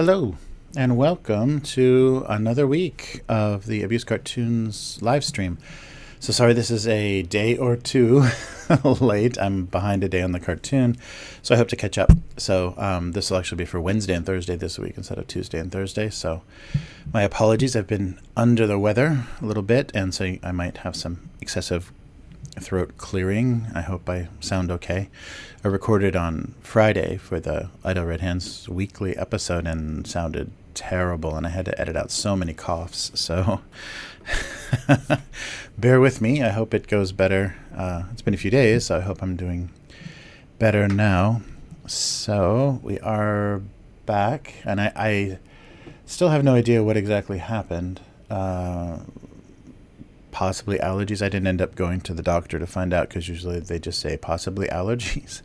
Hello, and welcome to another week of the Abuse Cartoons live stream. So sorry this is a day or two late. I'm behind a day on the cartoon, so I hope to catch up. So this will actually be for Wednesday and Thursday this week instead of Tuesday and Thursday. So my apologies. I've been under the weather a little bit, and so I might have some excessive throat clearing. I hope I sound okay. I recorded on Friday for the Idle Red Hands weekly episode and sounded terrible, and I had to edit out so many coughs, so bear with me. I hope it goes better. It's been a few days, so I hope I'm doing better now. So we are back, and I still have no idea what exactly happened. Possibly allergies. I didn't end up going to the doctor to find out because usually they just say possibly allergies.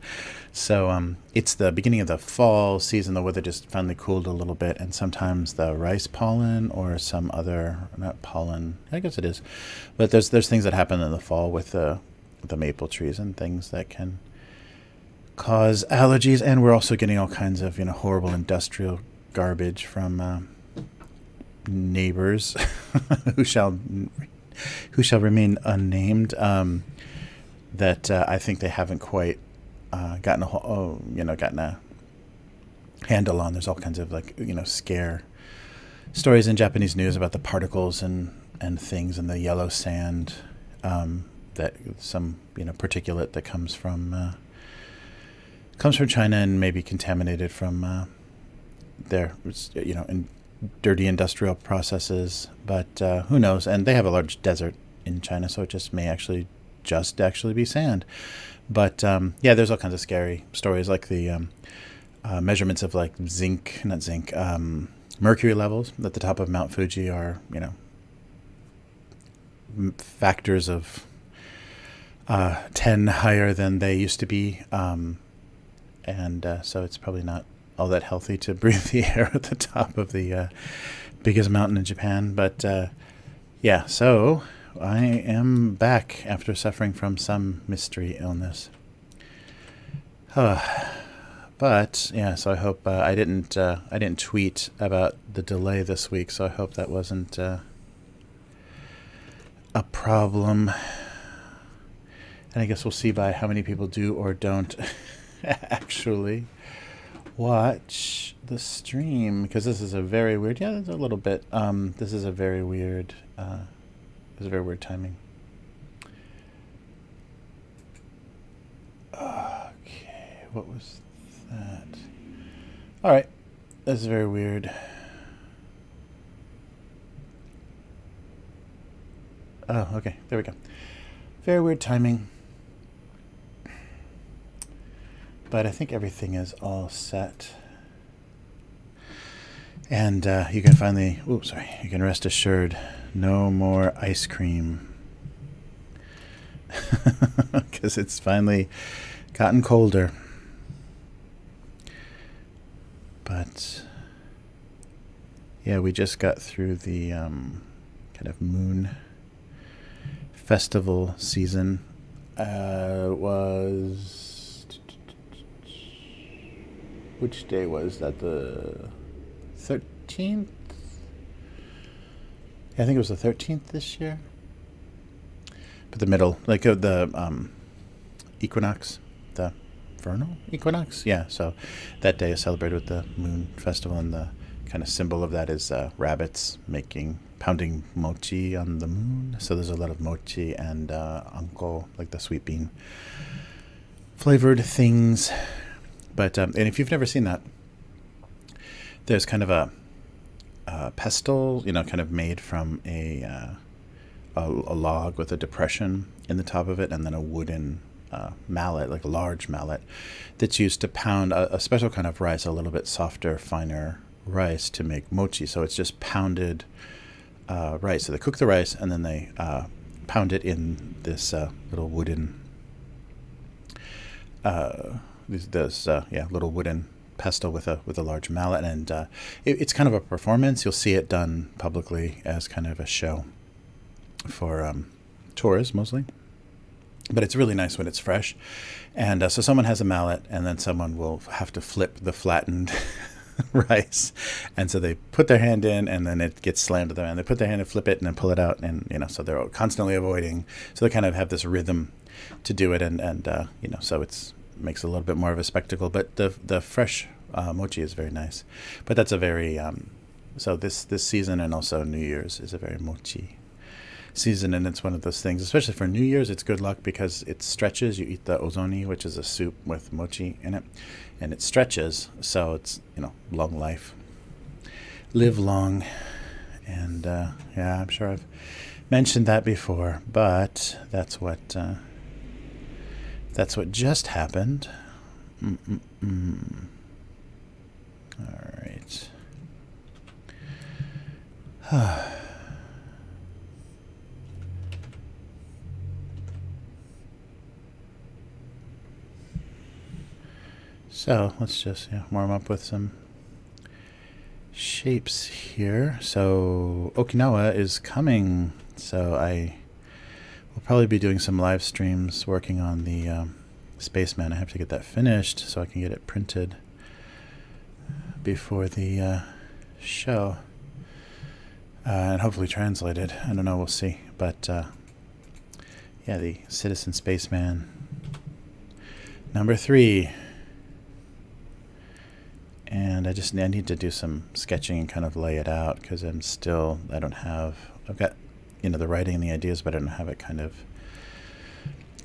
So it's the beginning of the fall season. The weather just finally cooled a little bit, and sometimes the rice pollen or some other, not pollen, I guess it is, but there's things that happen in the fall with the maple trees and things that can cause allergies. And we're also getting all kinds of horrible industrial garbage from neighbors who shall remain unnamed, that I think they haven't quite gotten a handle on. There's all kinds of scare stories in Japanese news about the particles and things in the yellow sand, that some particulate that comes from China and maybe contaminated from their in dirty industrial processes, but who knows? And they have a large desert in China, so it just may actually be sand. But there's all kinds of scary stories, like the measurements of mercury levels at the top of Mount Fuji are factors of 10 higher than they used to be, and so it's probably not all that healthy to breathe the air at the top of the biggest mountain in Japan. But so I am back after suffering from some mystery illness. But so I hope I didn't tweet about the delay this week, so I hope that wasn't a problem. And I guess we'll see by how many people do or don't actually watch the stream, because this is a very weird, there's a little bit, this is a very weird, timing. Okay, what was that? All right, this is very weird. Oh, okay, there we go. Very weird timing. But I think everything is all set. And you can rest assured, no more ice cream. Because it's finally gotten colder. But we just got through the kind of moon festival season. Which day was that? The 13th? I think it was the 13th this year. But the middle, the equinox, the vernal equinox? Yeah, so that day is celebrated with the moon festival, and the kind of symbol of that is rabbits pounding mochi on the moon. So there's a lot of mochi and anko, like the sweet bean flavored things. But and if you've never seen that, there's kind of a pestle, kind of made from a log with a depression in the top of it, and then a wooden mallet, like a large mallet, that's used to pound a special kind of rice, a little bit softer, finer rice, to make mochi. So it's just pounded rice. So they cook the rice, and then they pound it in this little wooden little wooden pestle with a large mallet, and it's kind of a performance. You'll see it done publicly as kind of a show for tourists mostly, but it's really nice when it's fresh. And so someone has a mallet, and then someone will have to flip the flattened rice. And so they put their hand in, and then it gets slammed to them, and they put their hand and flip it and then pull it out, and so they're constantly avoiding. So they kind of have this rhythm to do it, and so it's makes it a little bit more of a spectacle. But the fresh mochi is very nice. But that's a very so this season and also New Year's is a very mochi season, and it's one of those things, especially for New Year's, it's good luck because it stretches. You eat the ozoni, which is a soup with mochi in it, and it stretches, so it's long life, live long. And yeah, I'm sure I've mentioned that before, but that's what just happened. All right. So let's just warm up with some shapes here. So Okinawa is coming. So I will probably be doing some live streams working on the Spaceman. I have to get that finished so I can get it printed before the show. And hopefully translated. I don't know, we'll see. But yeah, the Citizen Spaceman number 3. And I need to do some sketching and kind of lay it out, because I've got the writing and the ideas, but I don't have it kind of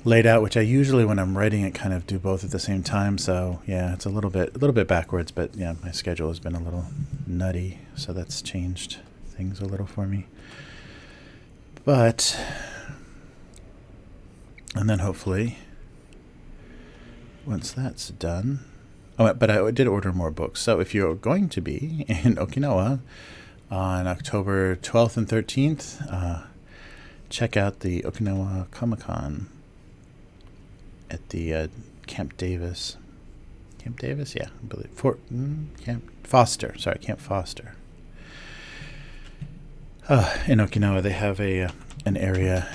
laid out, which I usually, when I'm writing it, kind of do both at the same time. So yeah, it's a little bit backwards, but yeah, my schedule has been a little nutty, so that's changed things a little for me. But and then hopefully once that's done. Oh, but I did order more books. So if you're going to be in Okinawa on October 12th and 13th, check out the Okinawa Comic-Con at the Camp Davis. Camp Davis? Yeah, I believe. Camp Foster. Sorry, Camp Foster. In Okinawa, they have an area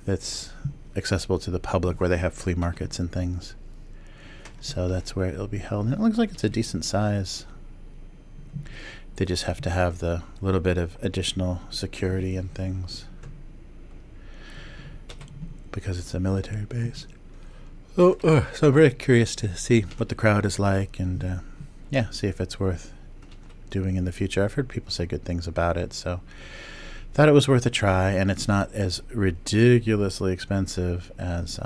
that's accessible to the public where they have flea markets and things. So that's where it'll be held. And it looks like it's a decent size. They just have to have the little bit of additional security and things because it's a military base. So I'm very curious to see what the crowd is like, and see if it's worth doing in the future. I've heard people say good things about it, so thought it was worth a try. And it's not as ridiculously expensive as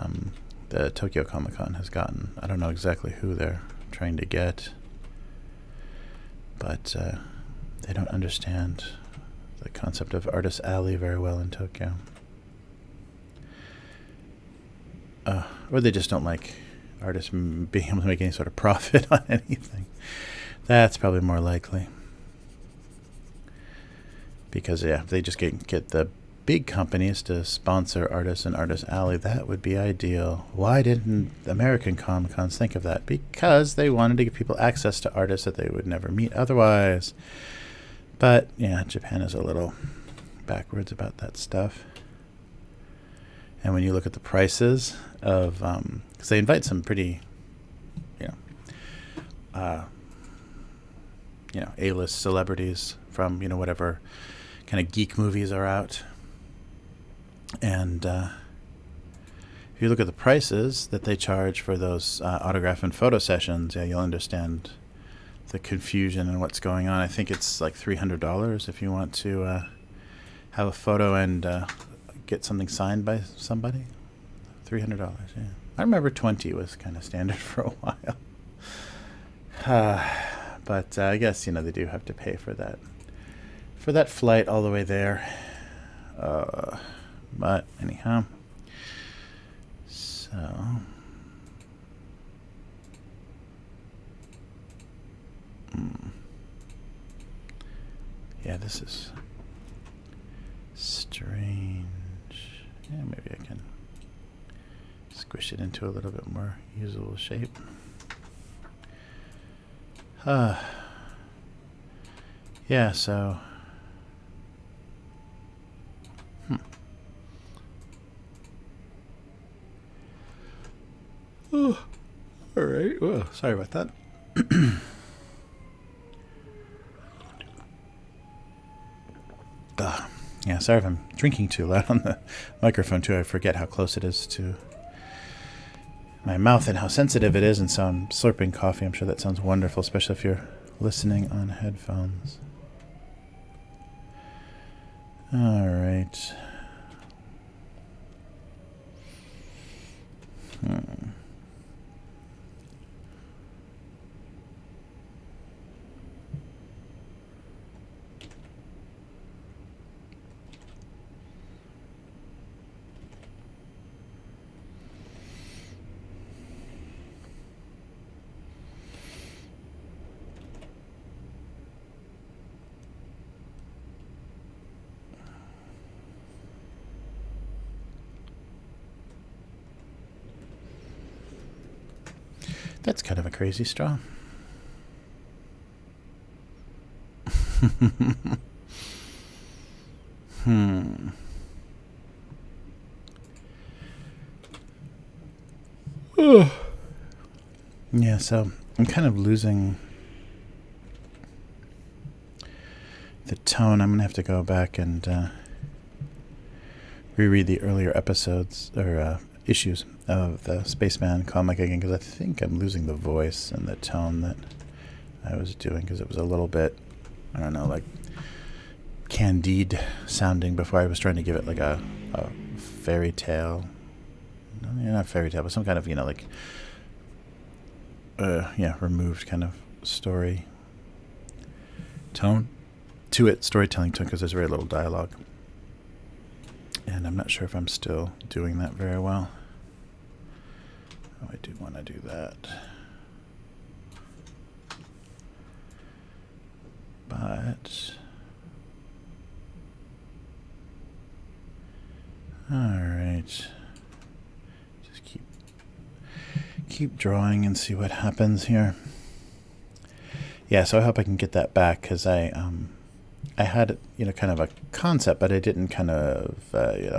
the Tokyo Comic-Con has gotten. I don't know exactly who they're trying to get, but they don't understand the concept of Artist Alley very well in Tokyo. Or they just don't like artists being able to make any sort of profit on anything. That's probably more likely. Because, if they just get the big companies to sponsor artists in Artist Alley, that would be ideal. Why didn't American Comic-Cons think of that? Because they wanted to give people access to artists that they would never meet otherwise. But, Japan is a little backwards about that stuff. And when you look at the prices of, because they invite some pretty, A-list celebrities from, whatever kind of geek movies are out. And if you look at the prices that they charge for those autograph and photo sessions, you'll understand the confusion and what's going on. I think it's like $300 if you want to have a photo and get something signed by somebody. $300, yeah. I remember 20 was kind of standard for a while. But I guess, they do have to pay for that flight all the way there. But anyhow, so this is strange. Yeah, maybe I can squish it into a little bit more usable shape. Yeah, so Oh, all right. Well, sorry about that. sorry if I'm drinking too loud on the microphone too. I forget how close it is to my mouth and how sensitive it is, and so I'm slurping coffee. I'm sure that sounds wonderful, especially if you're listening on headphones. All right. That's kind of a crazy straw. Yeah, so I'm kind of losing the tone. I'm going to have to go back and reread the earlier episodes or issues of the Spaceman comic again, because I think I'm losing the voice and the tone that I was doing, because it was a little bit, I don't know, like Candide sounding before. I was trying to give it like a fairy tale. No, not fairy tale, but some kind of, like, removed kind of story tone to it, storytelling tone, because there's very little dialogue. And I'm not sure if I'm still doing that very well. Oh, I do want to do that. But all right. Just keep drawing and see what happens here. Yeah, so I hope I can get that back, because I had, kind of a concept, but I didn't kind of,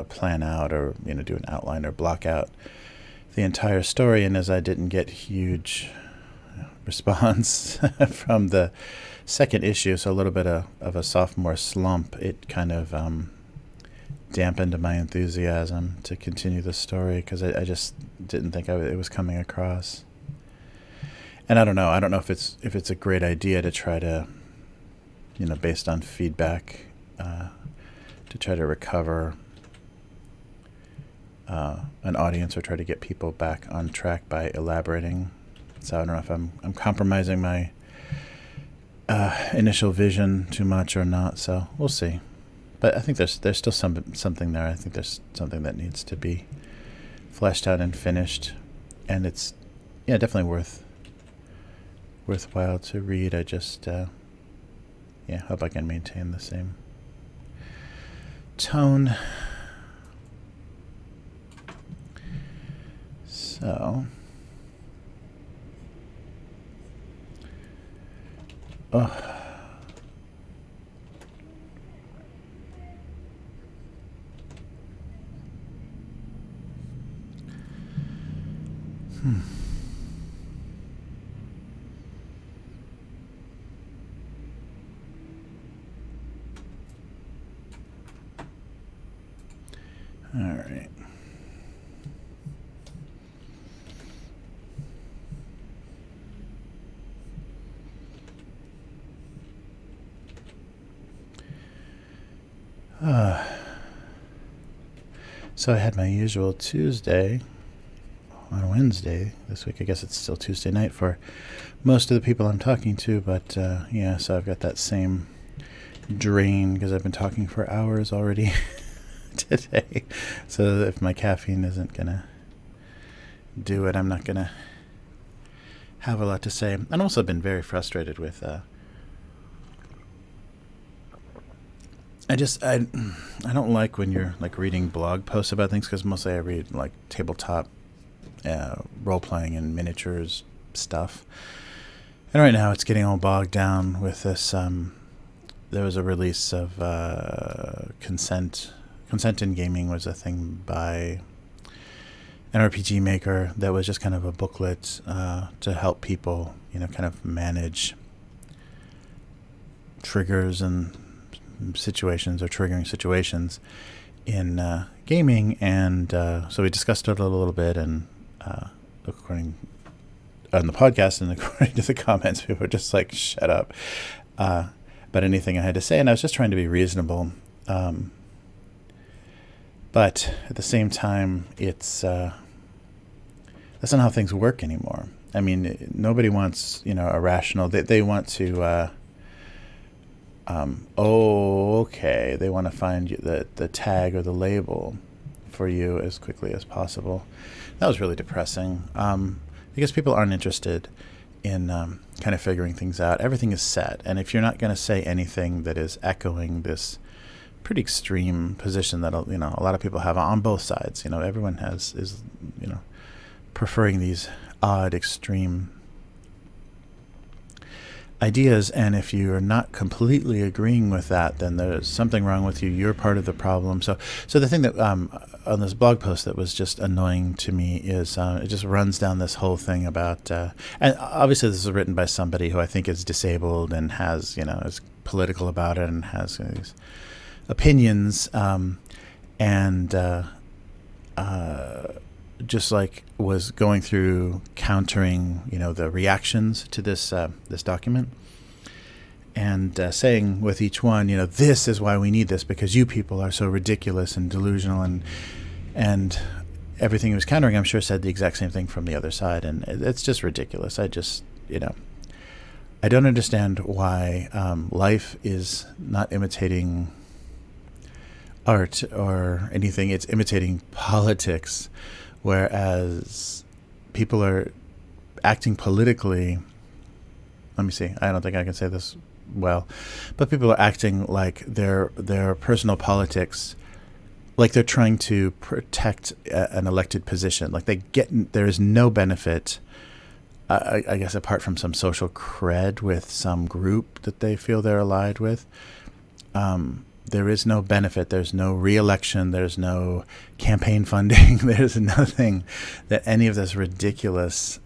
plan out or, do an outline or block out the entire story. And as I didn't get huge response from the second issue, so a little bit of a sophomore slump, it kind of dampened my enthusiasm to continue the story, because I just didn't think it was coming across. And I don't know if it's a great idea to try to, based on feedback, to try to recover an audience or try to get people back on track by elaborating. So I don't know if I'm compromising my initial vision too much or not. So we'll see. But I think there's still something there. I think there's something that needs to be fleshed out and finished, and it's definitely worthwhile to read. I just hope I can maintain the same tone. So, all right. So I had my usual Tuesday on Wednesday this week. I guess it's still Tuesday night for most of the people I'm talking to, but so I've got that same drain because I've been talking for hours already today. So if my caffeine isn't gonna do it, I'm not gonna have a lot to say. And also been very frustrated with I don't like when you're like reading blog posts about things, because mostly I read like tabletop role-playing and miniatures stuff. And right now it's getting all bogged down with this. There was a release of Consent in Gaming was a thing by an RPG maker that was just kind of a booklet to help people, kind of manage triggers and situations or triggering situations in gaming, and so we discussed it a little bit, and according on the podcast and according to the comments, people were just like, shut up about anything I had to say, and I was just trying to be reasonable, but at the same time, it's that's not how things work anymore. I mean, nobody wants, a rational, they want to they want to find you the tag or the label for you as quickly as possible. That was really depressing, because people aren't interested in kind of figuring things out. Everything is set, and if you're not going to say anything that is echoing this pretty extreme position that a lot of people have on both sides, everyone is preferring these odd, extreme ideas, and if you are not completely agreeing with that, then there's something wrong with you. You're part of the problem. So the thing that on this blog post that was just annoying to me is it just runs down this whole thing about, and obviously this is written by somebody who I think is disabled and has, is political about it and has these opinions, and just like was going through countering, the reactions to this document, and saying with each one, this is why we need this, because you people are so ridiculous and delusional, and everything he was countering, I'm sure, said the exact same thing from the other side, and it's just ridiculous. I just, I don't understand why life is not imitating art or anything. It's imitating politics. Whereas people are acting politically, let me see, I don't think I can say this well, but people are acting like their personal politics, like they're trying to protect an elected position. Like there is no benefit, I guess, apart from some social cred with some group that they feel they're allied with. There is no benefit. There's no re-election. There's no campaign funding. There's nothing that any of this ridiculous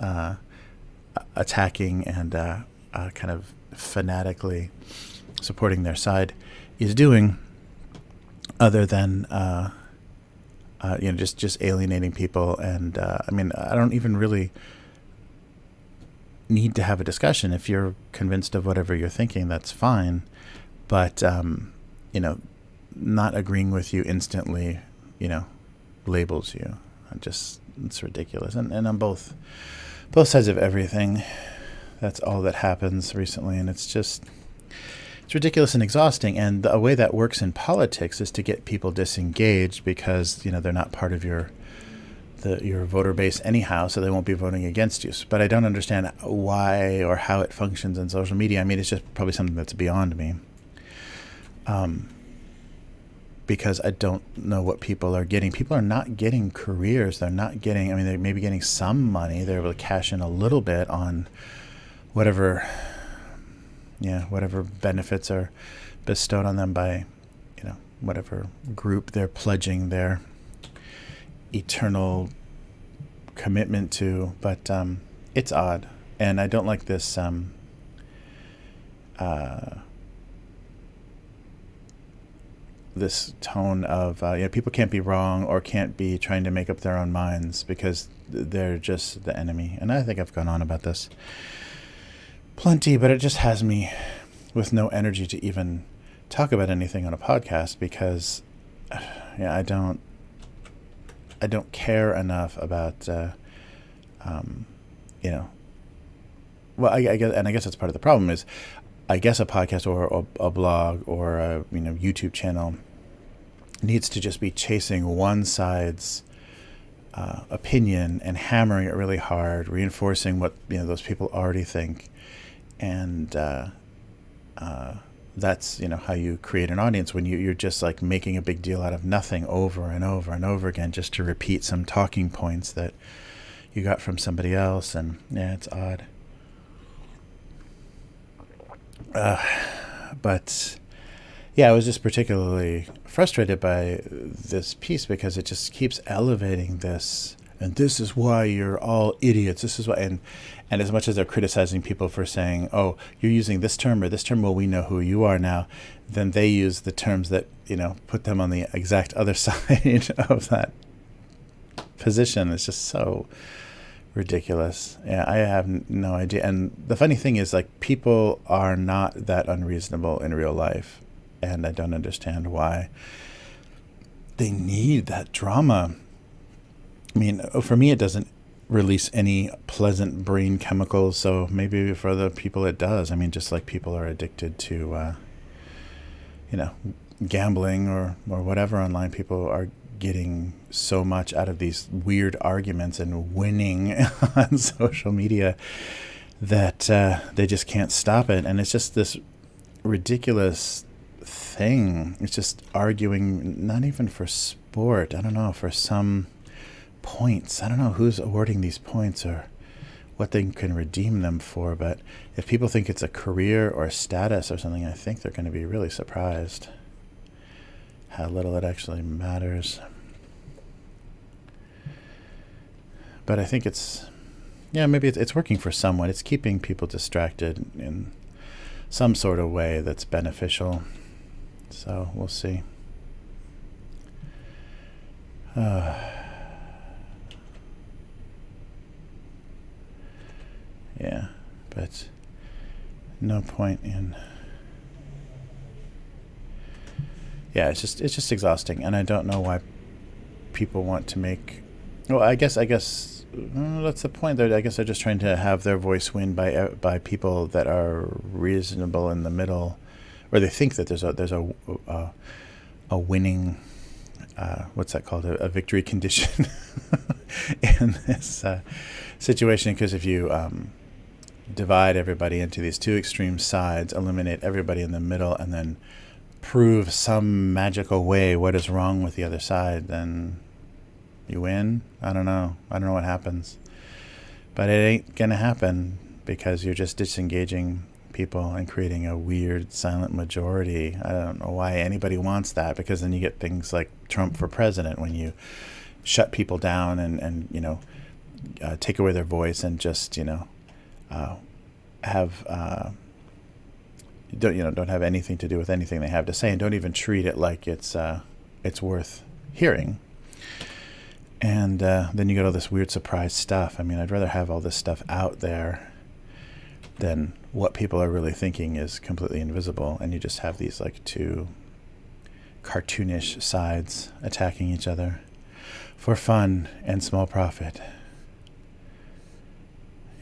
attacking and kind of fanatically supporting their side is doing, other than just alienating people. And I mean, I don't even really need to have a discussion. If you're convinced of whatever you're thinking, that's fine. But not agreeing with you instantly, labels you. It's ridiculous. And on both sides of everything, that's all that happens recently. And it's ridiculous and exhausting. And the way that works in politics is to get people disengaged because, they're not part of your voter base anyhow, so they won't be voting against you. But I don't understand why or how it functions in social media. I mean, it's just probably something that's beyond me. Because I don't know what people are getting. People are not getting careers. They're not getting, they may be getting some money. They're able to cash in a little bit on whatever benefits are bestowed on them by, whatever group they're pledging their eternal commitment to. But it's odd. And I don't like this this tone of people can't be wrong or can't be trying to make up their own minds because they're just the enemy. And I think I've gone on about this plenty, but it just has me with no energy to even talk about anything on a podcast because I don't care enough about well, I guess that's part of the problem is I guess a podcast or a blog or a YouTube channel needs to just be chasing one side's opinion and hammering it really hard, reinforcing what those people already think, and that's how you create an audience when you're just like making a big deal out of nothing over and over and over again just to repeat some talking points that you got from somebody else. And it's odd. But I was just particularly frustrated by this piece because it just keeps elevating this and this is why you're all idiots. This is why, and as much as they're criticizing people for saying, oh, you're using this term or this term, well, we know who you are now, then they use the terms that, put them on the exact other side of that position. It's just so ridiculous. Yeah, I have no idea. And the funny thing is, like, people are not that unreasonable in real life, and I don't understand why they need that drama. I mean, for me, it doesn't release any pleasant brain chemicals, so maybe for other people it does. I mean, just like people are addicted to, gambling or whatever online, people are getting so much out of these weird arguments and winning on social media that they just can't stop it. And it's just this ridiculous thing. It's just arguing, not even for sport. I don't know, for some points. I don't know who's awarding these points or what they can redeem them for, but if people think it's a career or a status or something, I think they're going to be really surprised how little it actually matters. But I think maybe it's working for someone. It's keeping people distracted in some sort of way that's beneficial. So we'll see. Yeah, but no point in. Yeah, it's just exhausting, and I don't know why people want to make. Well, I guess that's the point. I guess they're just trying to have their voice win by people that are reasonable in the middle, or they think that there's a winning. What's that called? A victory condition in this situation. Because if you divide everybody into these two extreme sides, eliminate everybody in the middle, and then prove some magical way what is wrong with the other side, then you win. I don't know what happens, but it ain't gonna happen because you're just disengaging people and creating a weird silent majority. I don't know why anybody wants that, because then you get things like Trump for president, when you shut people down and take away their voice and just have don't have anything to do with anything they have to say, and don't even treat it like it's worth hearing. And then you get all this weird surprise stuff. I mean, I'd rather have all this stuff out there than what people are really thinking is completely invisible, and you just have these like two cartoonish sides attacking each other for fun and small profit.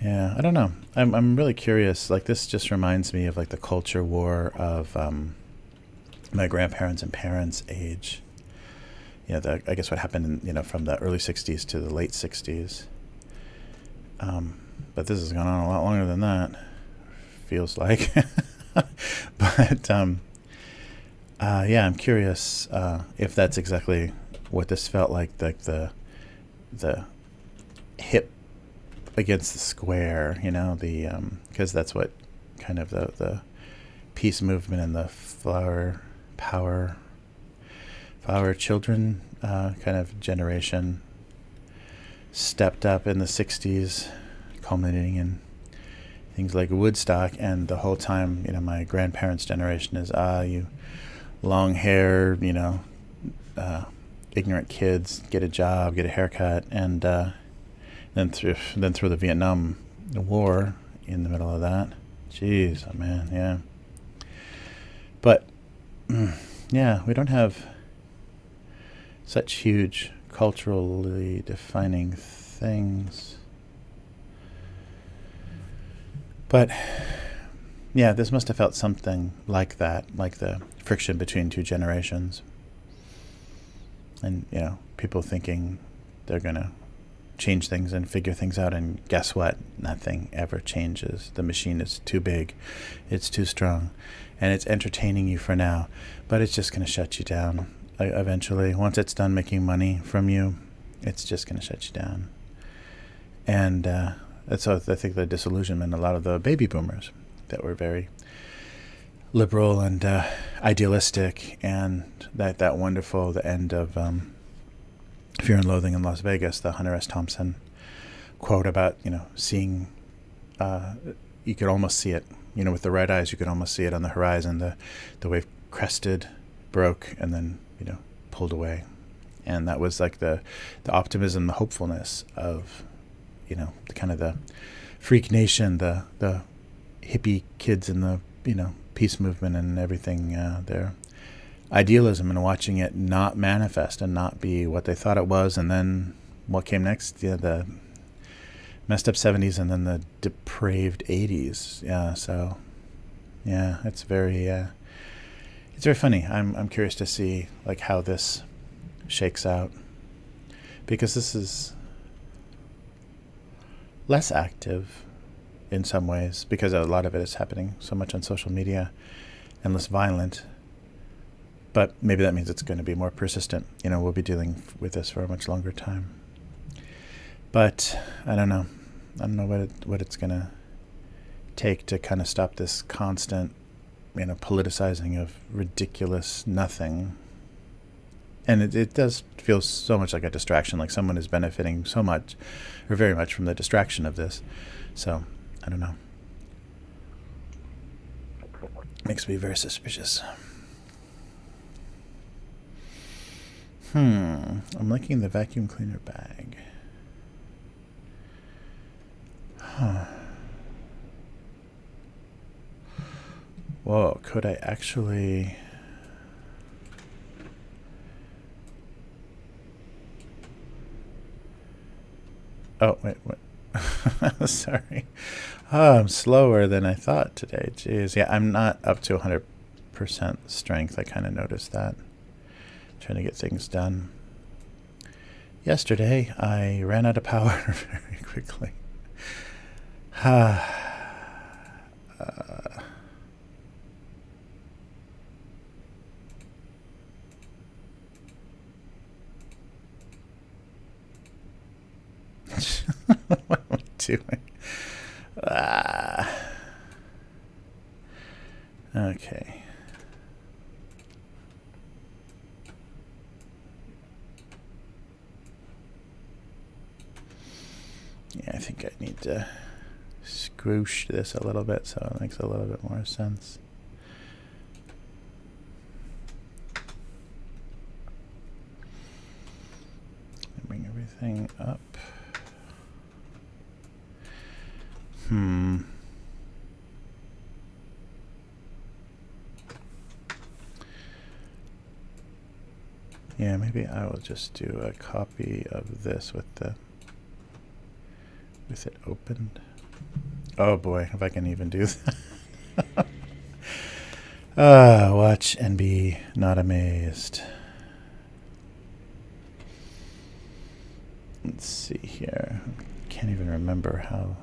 Yeah, I don't know. I'm really curious. Like, this just reminds me of like the culture war of my grandparents' and parents' age. I guess what happened in, from the early 60s to the late 60s. But this has gone on a lot longer than that, feels like. But I'm curious if that's exactly what this felt like the hip against the square, because that's what kind of the peace movement and the flower children kind of generation stepped up in the 60s, culminating in things like Woodstock. And the whole time, my grandparents' generation is, you long hair, ignorant kids, get a job, get a haircut. And then through the Vietnam War in the middle of that. Jeez, oh man, yeah. But, we don't have such huge culturally defining things. But, this must have felt something like that, like the friction between two generations. And, people thinking they're going to change things and figure things out, and guess what? Nothing ever changes. The machine is too big, it's too strong, and it's entertaining you for now, but it's just going to shut you down eventually. Once it's done making money from you, it's just going to shut you down. And that's I think the disillusionment, a lot of the baby boomers that were very liberal and idealistic, and that wonderful, the end of Fear and Loathing in Las Vegas, the Hunter S. Thompson quote about, seeing, you could almost see it, with the right eyes, you could almost see it on the horizon. The wave crested, broke, and then, pulled away. And that was like the optimism, the hopefulness of, the kind of the freak nation, the hippie kids in the, peace movement and everything, their idealism, and watching it not manifest and not be what they thought it was. And then what came next? The messed up 70s and then the depraved 80s. Yeah. So yeah, it's very funny. I'm curious to see like how this shakes out, because this is less active in some ways, because a lot of it is happening so much on social media, and less violent. But maybe that means it's going to be more persistent. We'll be dealing with this for a much longer time. But I don't know. I don't know what it's going to take to kind of stop this constant, politicizing of ridiculous nothing. And it does feel so much like a distraction, like someone is benefiting so much, or very much, from the distraction of this. So, I don't know. Makes me very suspicious. I'm licking the vacuum cleaner bag. Whoa, could I actually... Oh, wait, what? Sorry. Oh, I'm slower than I thought today. Jeez. Yeah, I'm not up to 100% strength. I kind of noticed that. Trying to get things done. Yesterday, I ran out of power very quickly. What am I doing? Okay. Yeah, I think I need to squoosh this a little bit so it makes a little bit more sense. Bring everything up. Yeah, maybe I will just do a copy of this with it opened. Oh boy, if I can even do that. Watch and be not amazed. Let's see here. Can't even remember how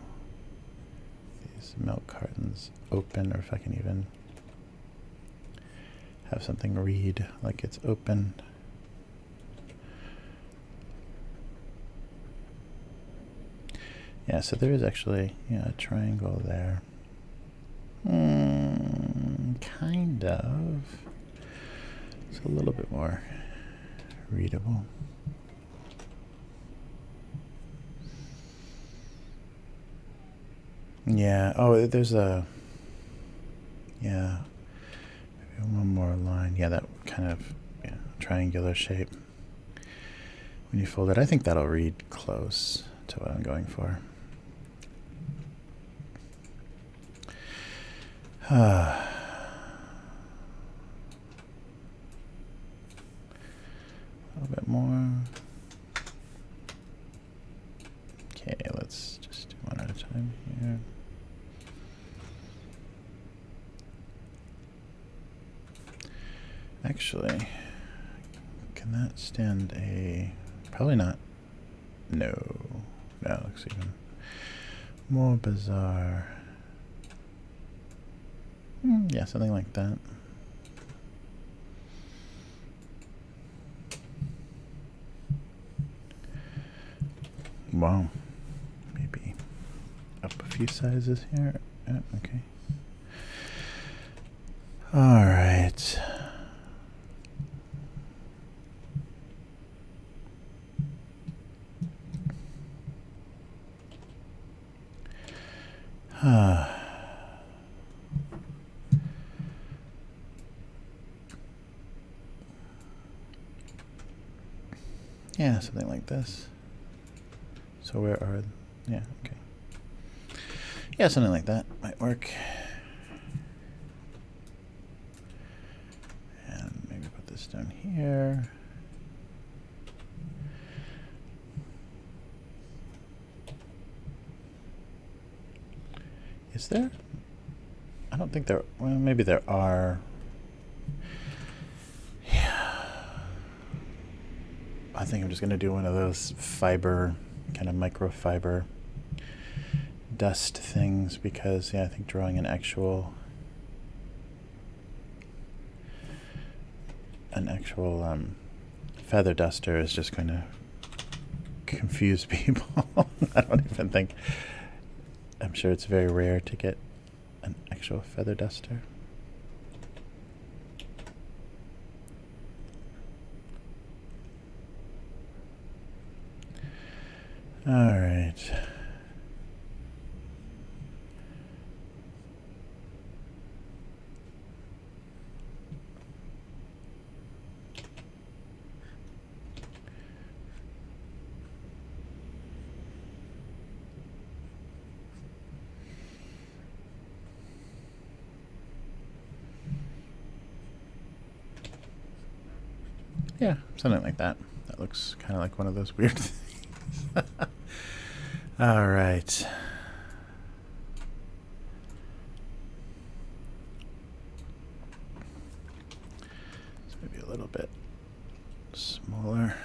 these milk cartons open, or if I can even have something read like it's open. Yeah, so there is actually a triangle there. Kind of. It's a little bit more readable. Yeah. Oh, there's a... Yeah. Maybe one more line. Yeah, that kind of triangular shape. When you fold it, I think that'll read close to what I'm going for. A little bit more. Okay, let's just do one at a time here. Actually, can that stand a... Probably not. No. That looks even more bizarre. Yeah, something like that. Wow. Maybe up a few sizes here. Okay. All right. Yeah, something like this. So where are, yeah, okay. Yeah, something like that might work. And maybe put this down here. Is there? I don't think there, well, maybe there are. Yeah. I think I'm just going to do one of those fiber, kind of microfiber dust things because, yeah, I think drawing an actual feather duster is just going to confuse people. I don't even think, I'm sure it's very rare to get an actual feather duster. All right. Yeah, something like that. That looks kind of like one of those weird things. All right. It's maybe a little bit smaller.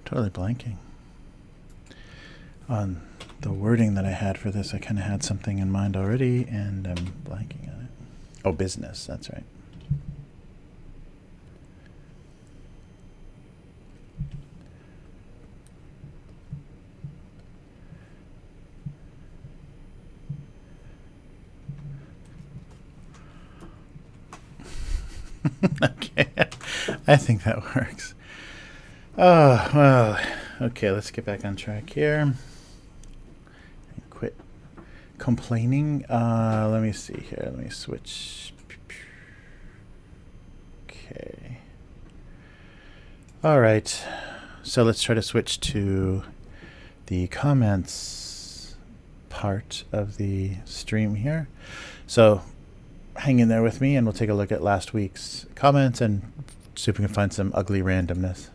Totally blanking on the wording that I had for this. I kind of had something in mind already, and I'm blanking on it. Oh, business. That's right. Okay, I think that works. Oh, well, okay, let's get back on track here. And quit complaining. Let me see here. Let me switch. Okay. All right. So let's try to switch to the comments part of the stream here. So hang in there with me and we'll take a look at last week's comments and see if we can find some ugly randomness.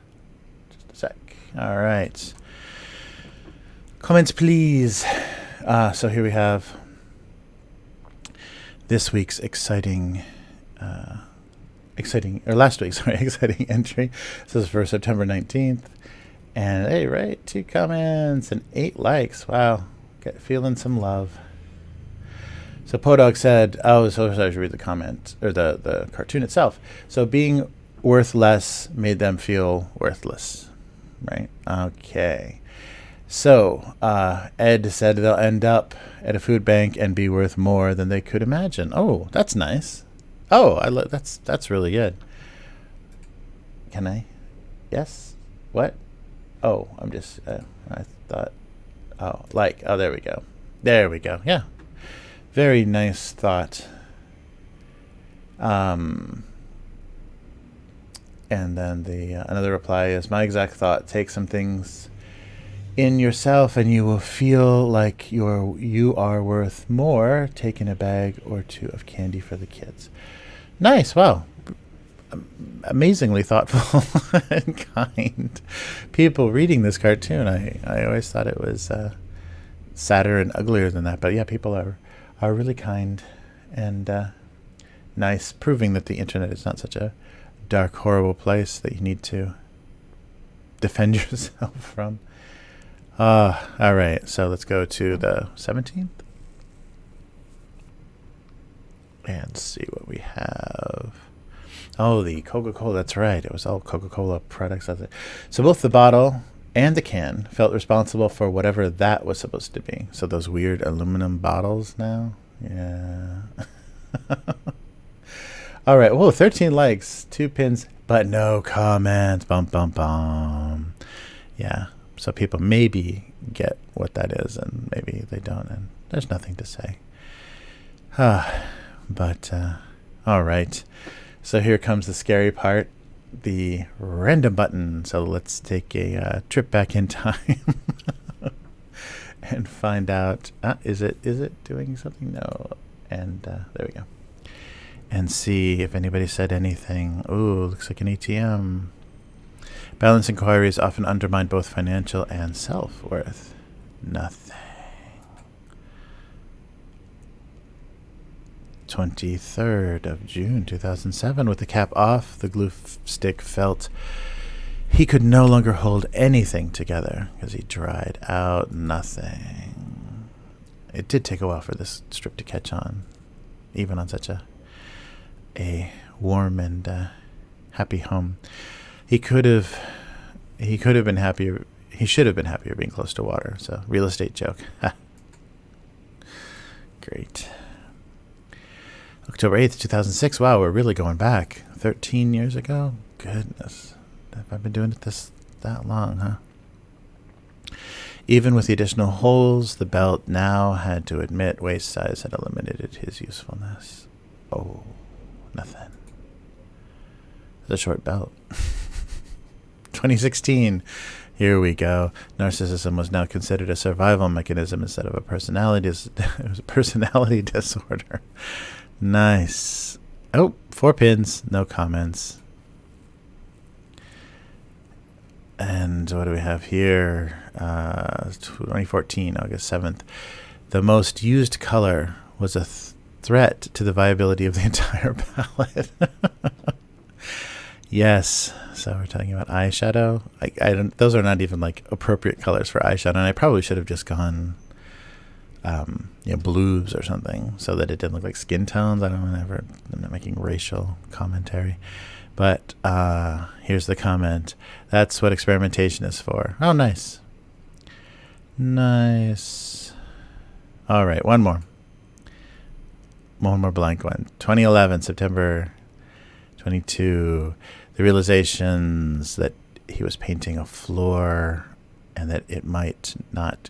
Just a sec. All right. Comments, please. So here we have this week's exciting entry. This is for September 19th. And hey, right, 2 comments and 8 likes. Wow. Feeling some love. So Podog said, oh, so I should read the comment, or the cartoon itself. So being worth less made them feel worthless, right? Okay. So Ed said they'll end up at a food bank and be worth more than they could imagine. Oh, that's nice. Oh, that's really good. Can I? Yes? What? Oh, I'm just, I thought, oh, like, oh, there we go. There we go. Yeah. Very nice thought. And then the another reply is, my exact thought, take some things in yourself and you will feel like you are worth more. Taking a bag or 2 of candy for the kids. Nice. Wow. Amazingly thoughtful and kind people reading this cartoon. I always thought it was sadder and uglier than that, but yeah, people are really kind and nice, proving that the internet is not such a dark, horrible place that you need to defend yourself from. All right, so let's go to the 17th and see what we have. Oh, the Coca-Cola, that's right. It was all Coca-Cola products. So both the bottle and the can felt responsible for whatever that was supposed to be. So those weird aluminum bottles now. Yeah. All right. Whoa, 13 likes, 2 pins, but no comments. Bum, bum, bum. Yeah. So people maybe get what that is, and maybe they don't, and there's nothing to say. But, all right. So here comes the scary part, the random button. So let's take a trip back in time and find out, is it doing something? No. And there we go. And see if anybody said anything. Ooh, looks like an ATM. Balance inquiries often undermine both financial and self-worth. Nothing. 23rd of June 2007. With the cap off, the glue stick felt he could no longer hold anything together because he dried out. Nothing. It did take a while for this strip to catch on, even on such a warm and happy home. He could have been happier. He should have been happier being close to water. So, real estate joke. Great. October 8th, 2006. Wow, we're really going back. 13 years ago? Goodness. Have I been doing it that long, huh? Even with the additional holes, the belt now had to admit waist size had eliminated his usefulness. Oh, nothing. The short belt. 2016. Here we go. Narcissism was now considered a survival mechanism instead of a personality. It was a personality disorder. Nice. Oh, 4 pins. No comments. And what do we have here? 2014, August 7th. The most used color was a threat to the viability of the entire palette. Yes. So we're talking about eyeshadow. I don't. Those are not even like appropriate colors for eyeshadow, and I probably should have just gone, blues or something, so that it didn't look like skin tones. I'm not making racial commentary, but here's the comment. That's what experimentation is for. Oh, nice. Nice. All right, one more blank one. 2011, September 22. The realizations that he was painting a floor and that it might not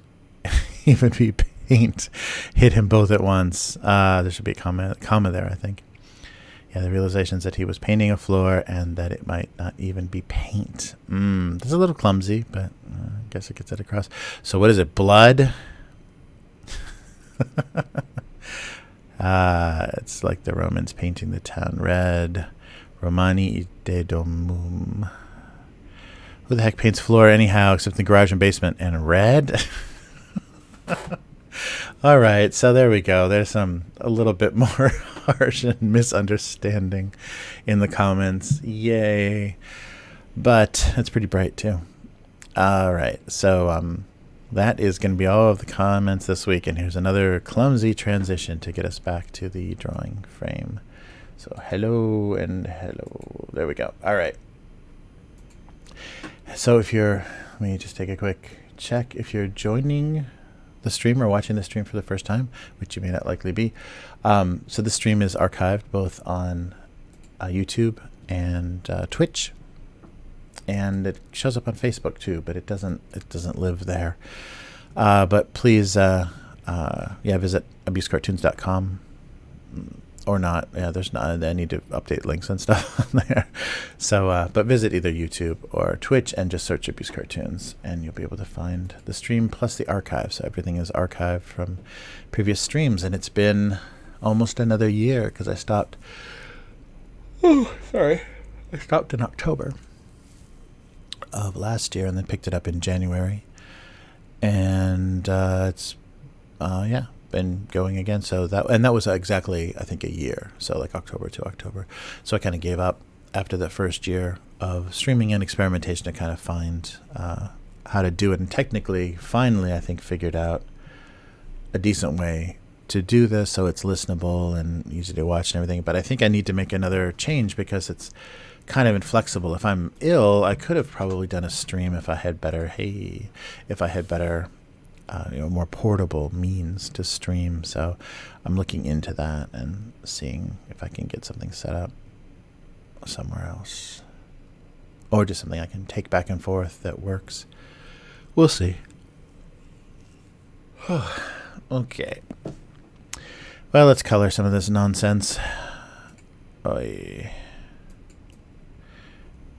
even be paint hit him both at once. There should be a comma there, I think. Yeah, the realizations that he was painting a floor and that it might not even be paint. That's a little clumsy, but I guess it gets it across. So what is it? Blood? It's like the Romans painting the town red. Romani ide domum. Who the heck paints floor anyhow except in the garage and basement? And red? All right, so there we go. There's a little bit more harsh and misunderstanding in the comments. Yay. But it's pretty bright too. All right, so that is going to be all of the comments this week. And here's another clumsy transition to get us back to the drawing frame. So hello and hello. There we go. All right. So let me just take a quick check. If you're joining the stream or watching the stream for the first time, which you may not likely be. So the stream is archived both on YouTube and Twitch. And it shows up on Facebook too, but it doesn't live there. But please, visit abusecartoons.com. Or not. Yeah, there's not. I need to update links and stuff on there. So, but visit either YouTube or Twitch and just search Abuse Cartoons, and you'll be able to find the stream plus the archive. So everything is archived from previous streams, and it's been almost another year because I stopped. Oh, sorry. I stopped in October of last year and then picked it up in January, and it's been going again. So that was exactly, I think, a year. So like October to October. So I kind of gave up after the first year of streaming and experimentation to kind of find how to do it. And technically, finally, I think, figured out a decent way to do this so it's listenable and easy to watch and everything. But I think I need to make another change because it's kind of inflexible. If I'm ill, I could have probably done a stream if I had better more portable means to stream. So I'm looking into that and seeing if I can get something set up somewhere else, or just something I can take back and forth that works. We'll see. Okay. Well, let's color some of this nonsense. Oy.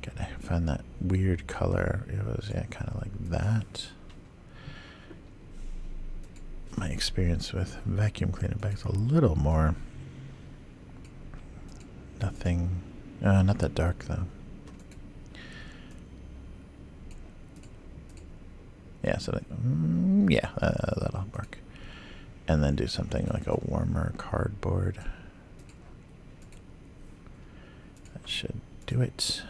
Gotta find that weird color. It was, yeah, kind of like that. My experience with vacuum cleaner bags a little more. Nothing, not that dark though. Yeah, so like, yeah, that'll work. And then do something like a warmer cardboard. That should do it.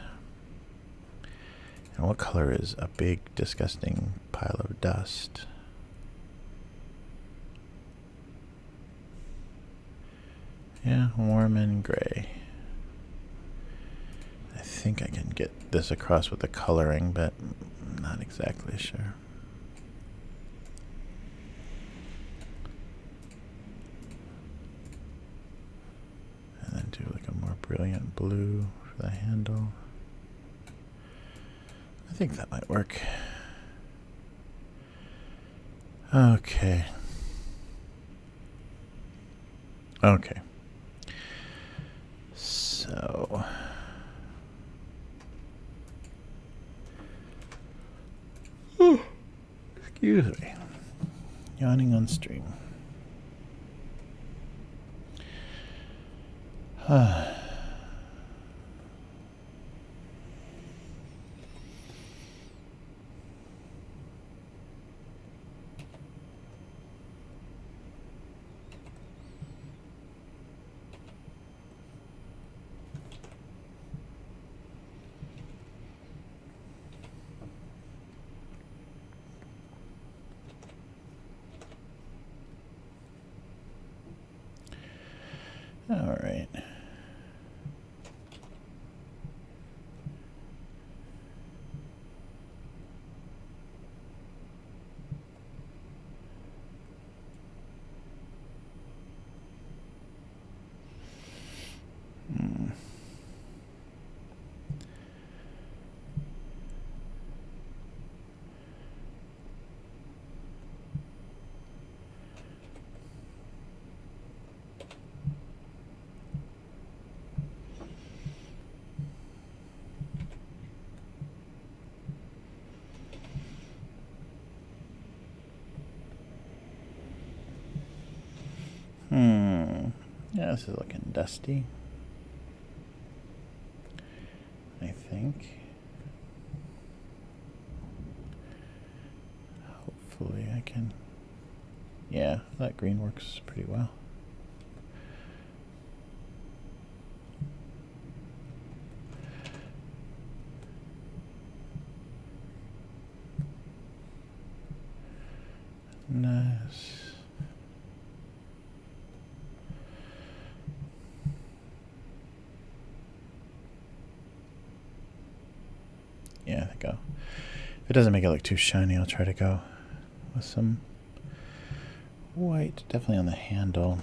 And what color is a big, disgusting pile of dust? Yeah, warm and gray. I think I can get this across with the coloring, but I'm not exactly sure. And then do like a more brilliant blue for the handle. I think that might work. Okay. Okay. So. Excuse me. Yawning on stream. All right. Yeah, this is looking dusty. I think. Hopefully I can. Yeah, that green works pretty well. Nice. Yeah, I think if it doesn't make it look too shiny, I'll try to go with some white, definitely on the handle.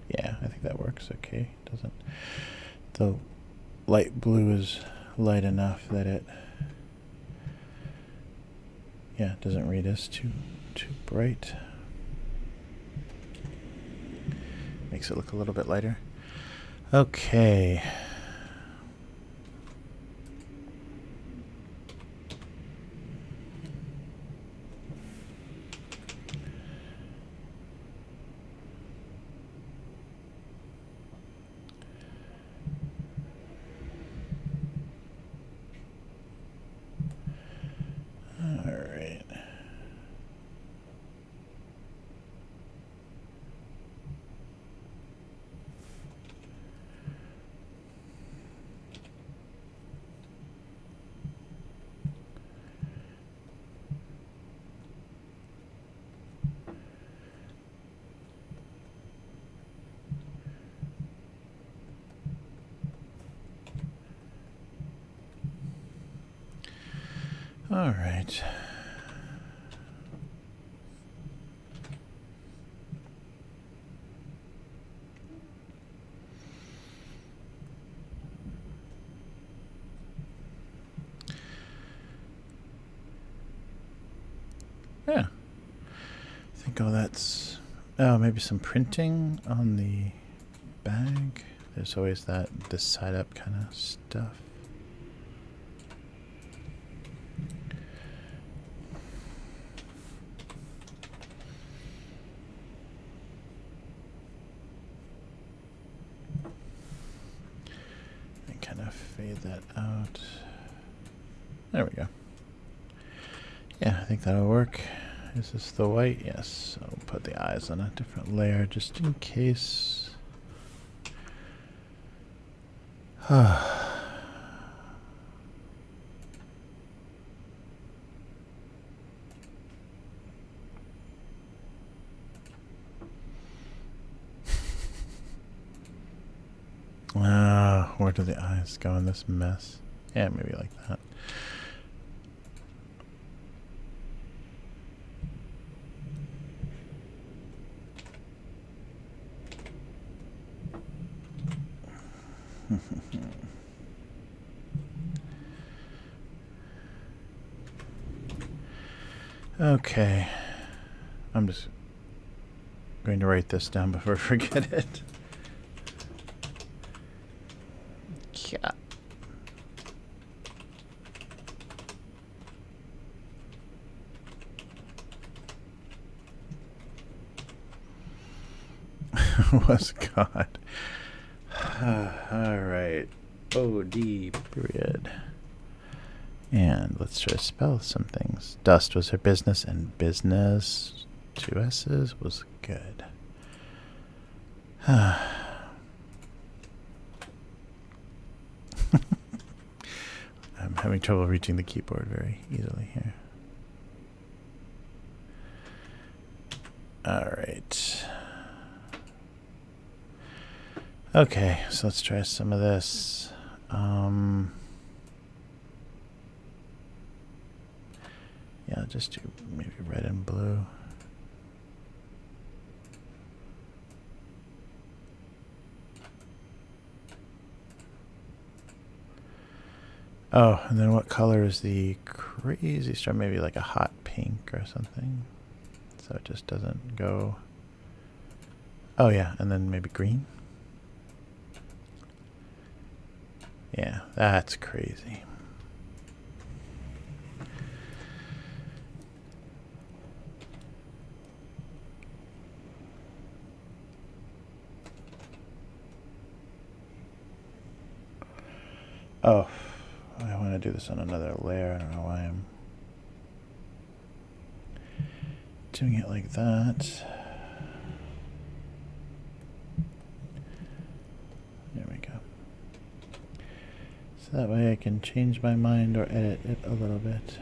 Yeah, I think that works okay. Doesn't the light blue is light enough that it doesn't read as too bright. Makes it look a little bit lighter. Okay. All right. Yeah. I think all that's... Oh, maybe some printing on the bag. There's always that this side up kind of stuff. And kind of fade that out. There we go. Yeah, I think that'll work. Is this the white? Yes. So we'll put the eyes on a different layer just in case. Where do the eyes go in this mess? Yeah, maybe like that. Okay. I'm just going to write this down before I forget it. Yeah. Was God. All right. OD period. And let's try to spell some things. Dust was her business, and business, 2 S's, was good. I'm having trouble reaching the keyboard very easily here. All right. Okay, so let's try some of this. Yeah, I'll just do maybe red and blue. Oh, and then what color is the crazy star? Maybe like a hot pink or something. So it just doesn't go. Oh yeah, and then maybe green. Yeah, that's crazy. Oh, I want to do this on another layer. I don't know why I'm doing it like that. There we go. So that way I can change my mind or edit it a little bit.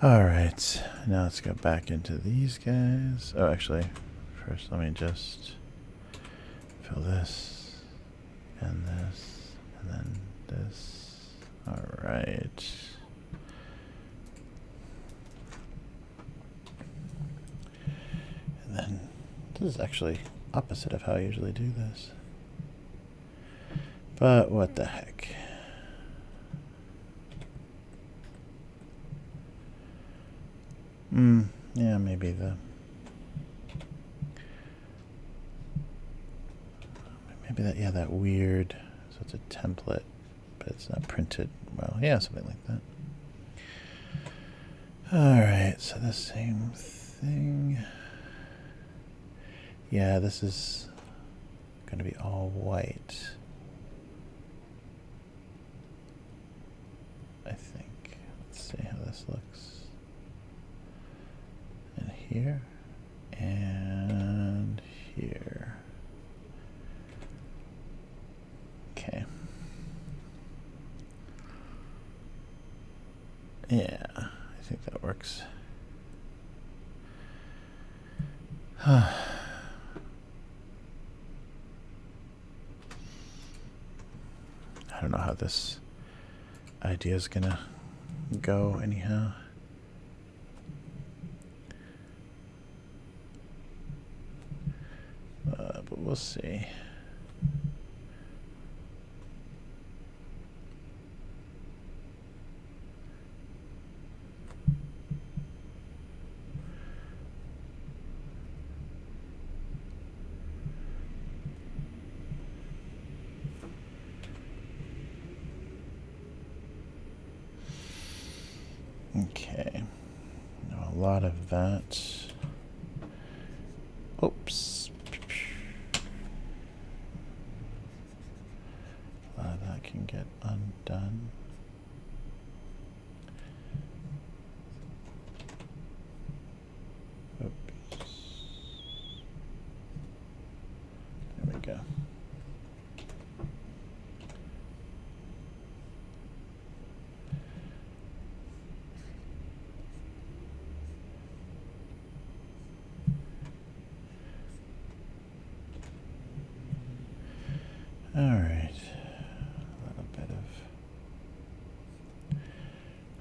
Alright, now let's go back into these guys. Oh, actually, first let me just fill this, and then this. Alright. And then, this is actually opposite of how I usually do this. But what the heck. Yeah, maybe yeah, that weird, so it's a template, but it's not printed. Well, yeah, something like that. Alright, so the same thing. Yeah, this is going to be all white, I think. Let's see how this looks. And here, and here. Okay. Yeah, I think that works. I don't know how this idea is gonna go anyhow. But we'll see. Okay, now a lot of that. Oops. A lot of that can get undone. Oops. There we go. All right, a little bit of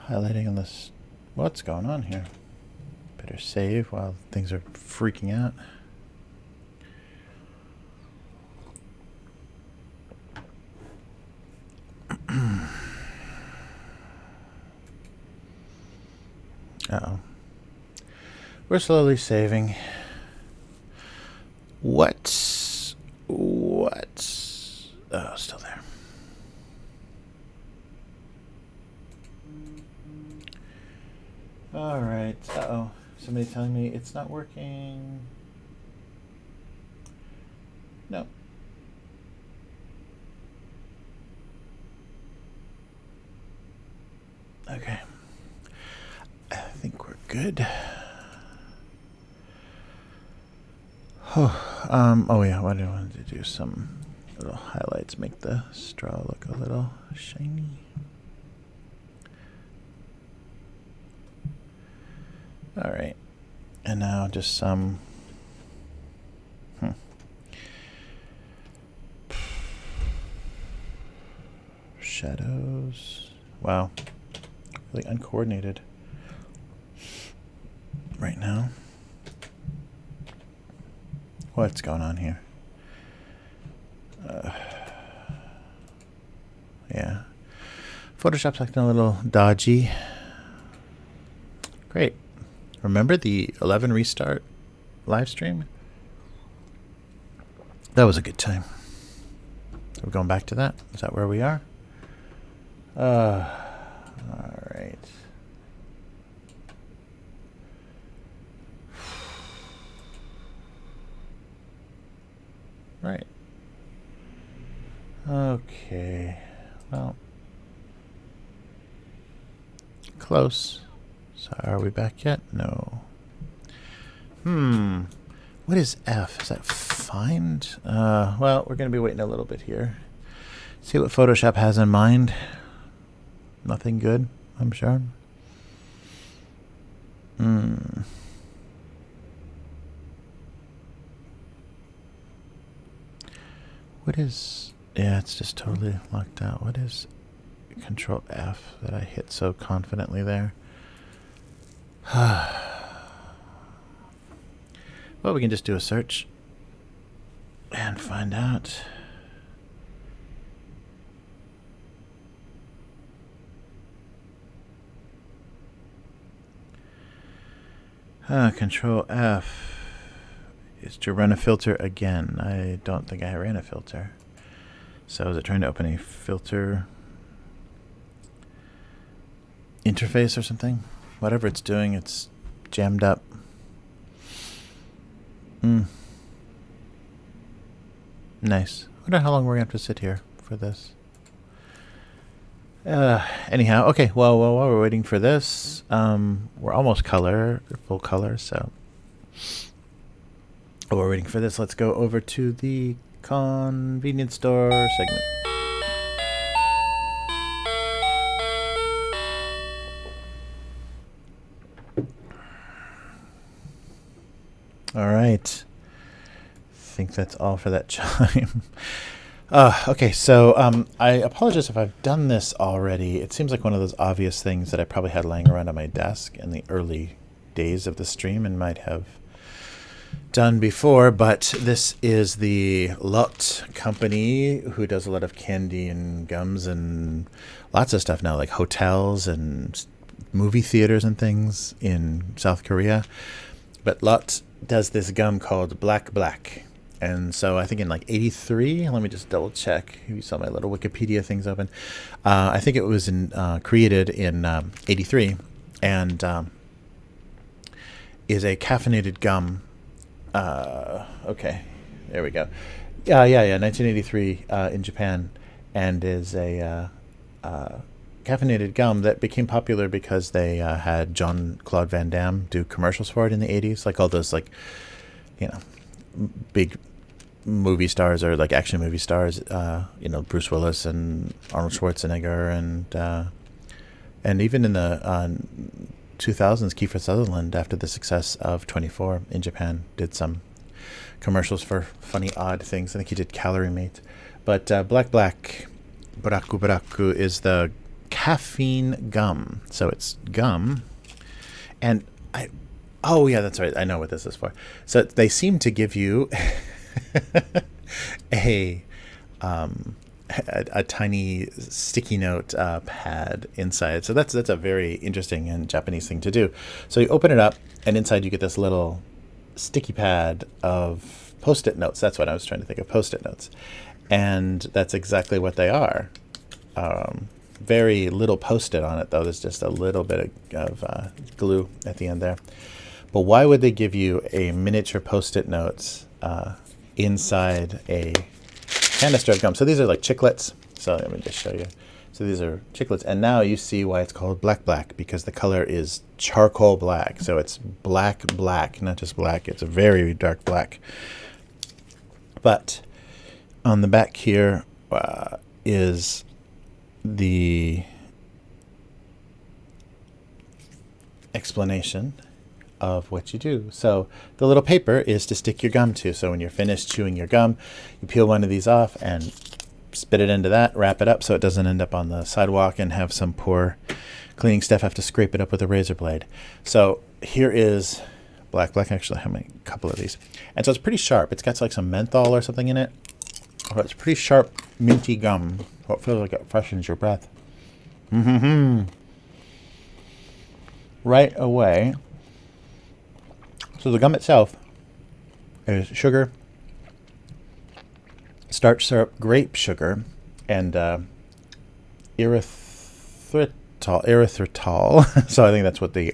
highlighting on this. What's going on here? Better save while things are freaking out. Uh-oh. We're slowly saving. What? Oh, still there. All right. Uh-oh. Somebody telling me it's not working. No. Okay. I think we're good. Oh yeah, what do I want to do? Some little highlights, make the straw look a little shiny. All right, and now just some shadows. Wow, really uncoordinated right now. What's going on here? Yeah. Photoshop's acting a little dodgy. Great. Remember the 11 restart live stream? That was a good time. We're going back to that? Is that where we are? All right. Right. Okay. Well. Close. So are we back yet? No. What is F? Is that find? Well, we're going to be waiting a little bit here. See what Photoshop has in mind. Nothing good, I'm sure. What is... Yeah, it's just totally locked out. What is Control F that I hit so confidently there? Well, we can just do a search and find out. Control F is to run a filter again. I don't think I ran a filter. So is it trying to open a filter interface or something? Whatever it's doing, it's jammed up. Nice. I wonder how long we're going to have to sit here for this. Anyhow, okay, well, while we're waiting for this, we're almost full color, so while we're waiting for this, let's go over to the convenience store segment. All right. I think that's all for that chime. Okay, so I apologize if I've done this already. It seems like one of those obvious things that I probably had laying around on my desk in the early days of the stream and might have done before, but this is the Lot company who does a lot of candy and gums and lots of stuff now, like hotels and movie theaters and things in South Korea. But Lot does this gum called Black Black. And so I think in like 83, let me just double check. You saw my little Wikipedia things open. I think it was created in 83 and is a caffeinated gum. Okay, there we go. Yeah, 1983 in Japan, and is a caffeinated gum that became popular because they had Jean-Claude Van Damme do commercials for it in the 80s, like all those like, you know, big movie stars or like action movie stars, you know, Bruce Willis and Arnold Schwarzenegger and even in the 2000s, Kiefer Sutherland, after the success of 24 in Japan, did some commercials for funny, odd things. I think he did Calorie Mate. But Black Black Buraku Buraku is the caffeine gum. So it's gum. And oh yeah, that's right. I know what this is for. So they seem to give you a tiny sticky note pad inside. So that's a very interesting and Japanese thing to do. So you open it up, and inside you get this little sticky pad of Post-it notes. That's what I was trying to think of, Post-it notes. And that's exactly what they are. Very little Post-it on it, though. There's just a little bit of glue at the end there. But why would they give you a miniature Post-it notes inside a canister of gum? So these are like chiclets. So let me just show you. So these are chiclets, and now you see why it's called Black Black, because the color is charcoal black. So it's black, not just black. It's a very dark black. But on the back here is the explanation of what you do. So the little paper is to stick your gum to. So when you're finished chewing your gum, you peel one of these off and spit it into that, wrap it up so it doesn't end up on the sidewalk and have some poor cleaning staff have to scrape it up with a razor blade. So here is Black Black. Actually, I have a couple of these. And so it's pretty sharp. It's got like some menthol or something in it. Oh, it's pretty sharp, minty gum. Oh, it feels like it freshens your breath. Right away. So the gum itself is sugar, starch syrup, grape sugar, and erythritol. So I think that's what the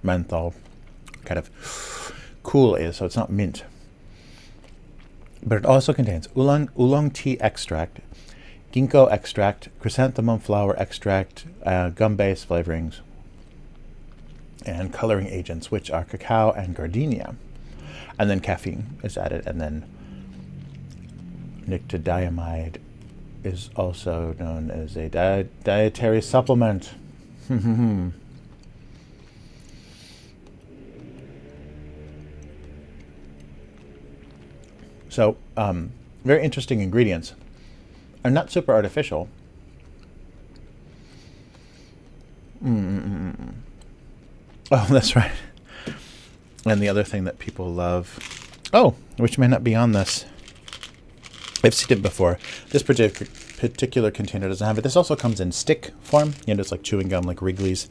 menthol kind of cool is. So it's not mint. But it also contains oolong tea extract, ginkgo extract, chrysanthemum flower extract, gum-based flavorings, and coloring agents, which are cacao and gardenia. And then caffeine is added, and then nicotiniamide is also known as a dietary supplement. So, very interesting ingredients. Are not super artificial. Oh, that's right. And the other thing that people love, which may not be on this. I've seen it before. This particular container doesn't have it. This also comes in stick form. You know, it's like chewing gum, like Wrigley's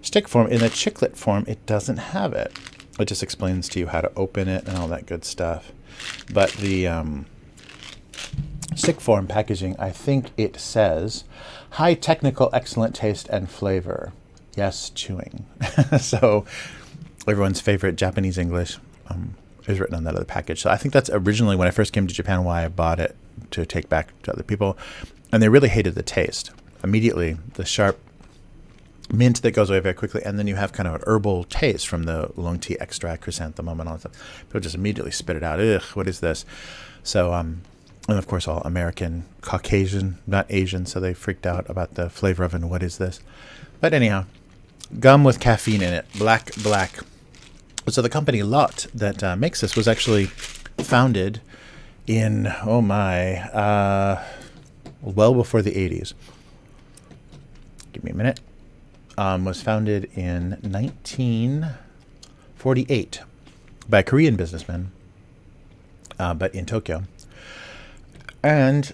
stick form. In the chiclet form, it doesn't have it. It just explains to you how to open it and all that good stuff. But the stick form packaging, I think it says high technical, excellent taste and flavor. Yes, chewing. So everyone's favorite Japanese English is written on that other package. So I think that's originally, when I first came to Japan, why I bought it to take back to other people. And they really hated the taste. Immediately, the sharp mint that goes away very quickly, and then you have kind of an herbal taste from the oolong tea extract, chrysanthemum, and all that stuff. People just immediately spit it out. Ugh, what is this? So, and of course, all American, Caucasian, not Asian, so they freaked out about the flavor of it and what is this. But anyhow, gum with caffeine in it, Black Black. So the company Lot that makes this was actually founded in, well before the 80s. Give me a minute. Was founded in 1948 by a Korean businessman, but in Tokyo. And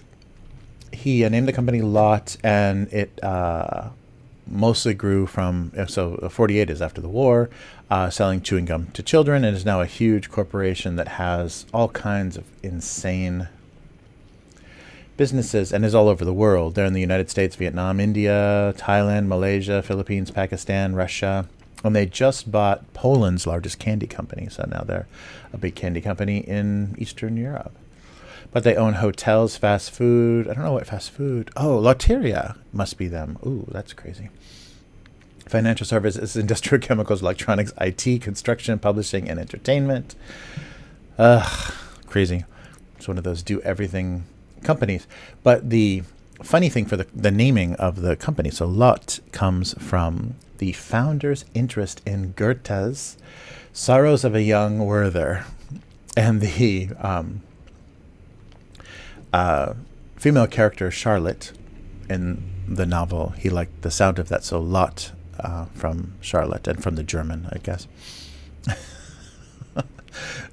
he named the company Lot, and it mostly grew from, so 48 is after the war, selling chewing gum to children, and is now a huge corporation that has all kinds of insane businesses and is all over the world. They're in the United States, Vietnam, India, Thailand, Malaysia, Philippines, Pakistan, Russia. And they just bought Poland's largest candy company. So now they're a big candy company in Eastern Europe. But they own hotels, fast food. I don't know what fast food. Oh, Lotteria must be them. Ooh, that's crazy. Financial services, industrial chemicals, electronics, IT, construction, publishing, and entertainment. Crazy. It's one of those do everything companies. But the funny thing for the naming of the company, so Lot comes from the founder's interest in Goethe's Sorrows of a Young Werther, and the female character Charlotte in the novel. He liked the sound of that, so Lot from Charlotte, and from the German, I guess,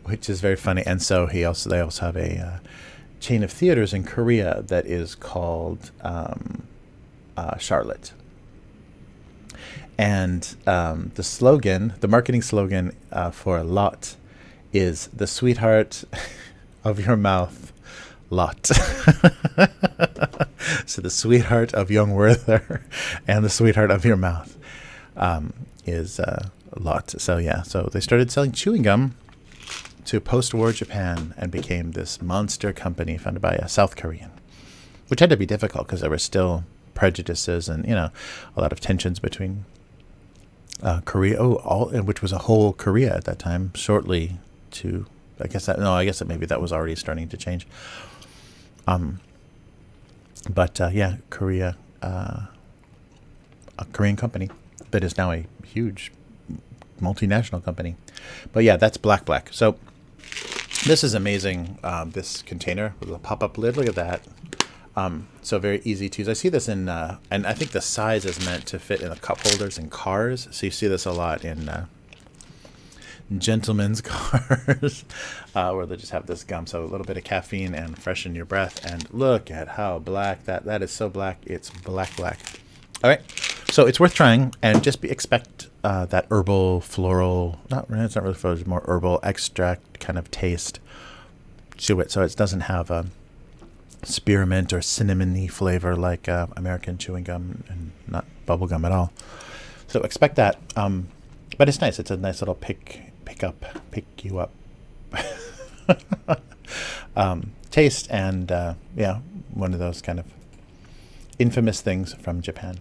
which is very funny. And so they also have a chain of theaters in Korea that is called Charlotte. And the marketing slogan for Lot is "the sweetheart of your mouth, Lot." So the sweetheart of young Werther and the sweetheart of your mouth is Lot. So yeah, so they started selling chewing gum to post-war Japan and became this monster company founded by a South Korean, which had to be difficult because there were still prejudices and, a lot of tensions between Korea, which was a whole Korea at that time, shortly to, I guess that maybe that was already starting to change. Korea, a Korean company that is now a huge multinational company. But yeah, that's Black. So this is amazing. This container with a pop-up lid. Look at that. So very easy to use. I see this in, and I think the size is meant to fit in the cup holders in cars. So you see this a lot in gentlemen's cars, where they just have this gum. So a little bit of caffeine and freshen your breath. And look at how black that is. So black. It's black. All right. So it's worth trying, and just expect that herbal, floral, it's not really floral, it's more herbal extract kind of taste to it. So it doesn't have a spearmint or cinnamony flavor like American chewing gum, and not bubble gum at all. So expect that. But it's nice. It's a nice little pick you up taste, and one of those kind of infamous things from Japan.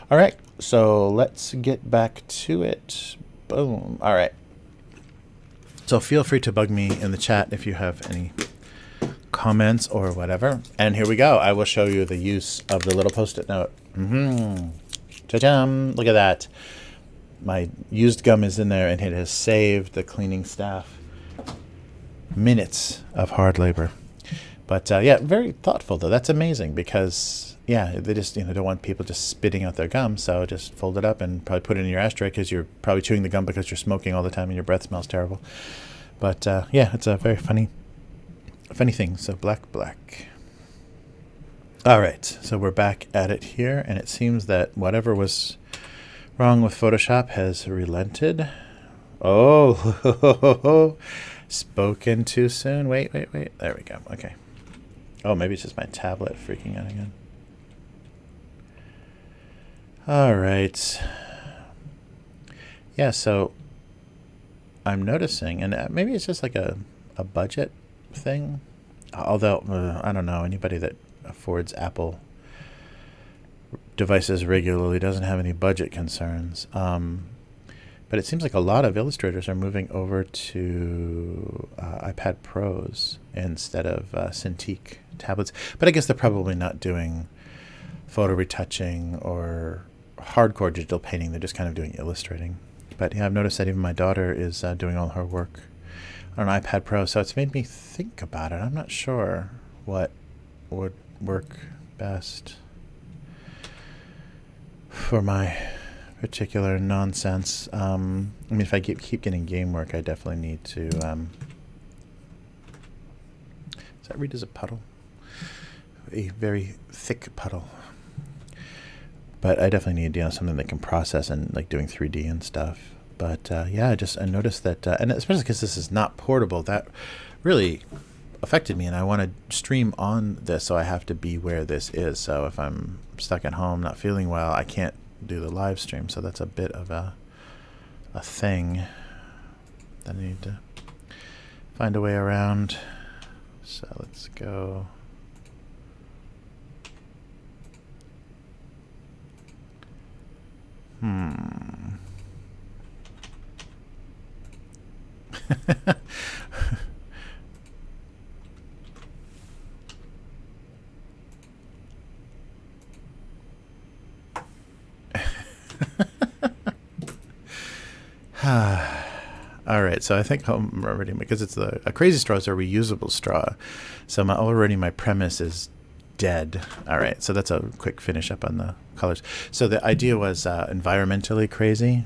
All right, so let's get back to it. Boom. All right. So feel free to bug me in the chat if you have any comments or whatever. And here we go. I will show you the use of the little post-it note. Ta-dam! Look at that. My used gum is in there, and it has saved the cleaning staff minutes of hard labor. But very thoughtful though. That's amazing because they just don't want people just spitting out their gum. So just fold it up and probably put it in your ashtray because you're probably chewing the gum because you're smoking all the time and your breath smells terrible. But it's a very funny thing. So black. All right, so we're back at it here, and it seems that whatever was wrong with Photoshop has relented. Oh, spoken too soon. Wait. There we go. Okay. Oh, maybe it's just my tablet freaking out again. All right. Yeah, so I'm noticing, and maybe it's just like a budget thing. Although, I don't know, anybody that affords Apple devices regularly doesn't have any budget concerns. But it seems like a lot of illustrators are moving over to iPad Pros instead of Cintiq tablets. But I guess they're probably not doing photo retouching or hardcore digital painting. They're just kind of doing illustrating. But yeah, I've noticed that even my daughter is doing all her work on an iPad Pro, so it's made me think about it. I'm not sure what would work best for my particular nonsense. I mean, if I keep getting game work, I definitely need to... does that read as a puddle? A very thick puddle. But I definitely need, something that can process and like doing 3D and stuff. But yeah, I noticed that, and especially because this is not portable, that really affected me. And I want to stream on this, so I have to be where this is. So if I'm stuck at home, not feeling well, I can't do the live stream. So that's a bit of a thing that I need to find a way around. So let's go. All right, so I think I'm already, because it's a crazy straw is a reusable straw, so my premise is dead. All right, so that's a quick finish up on the colors. So the idea was environmentally crazy,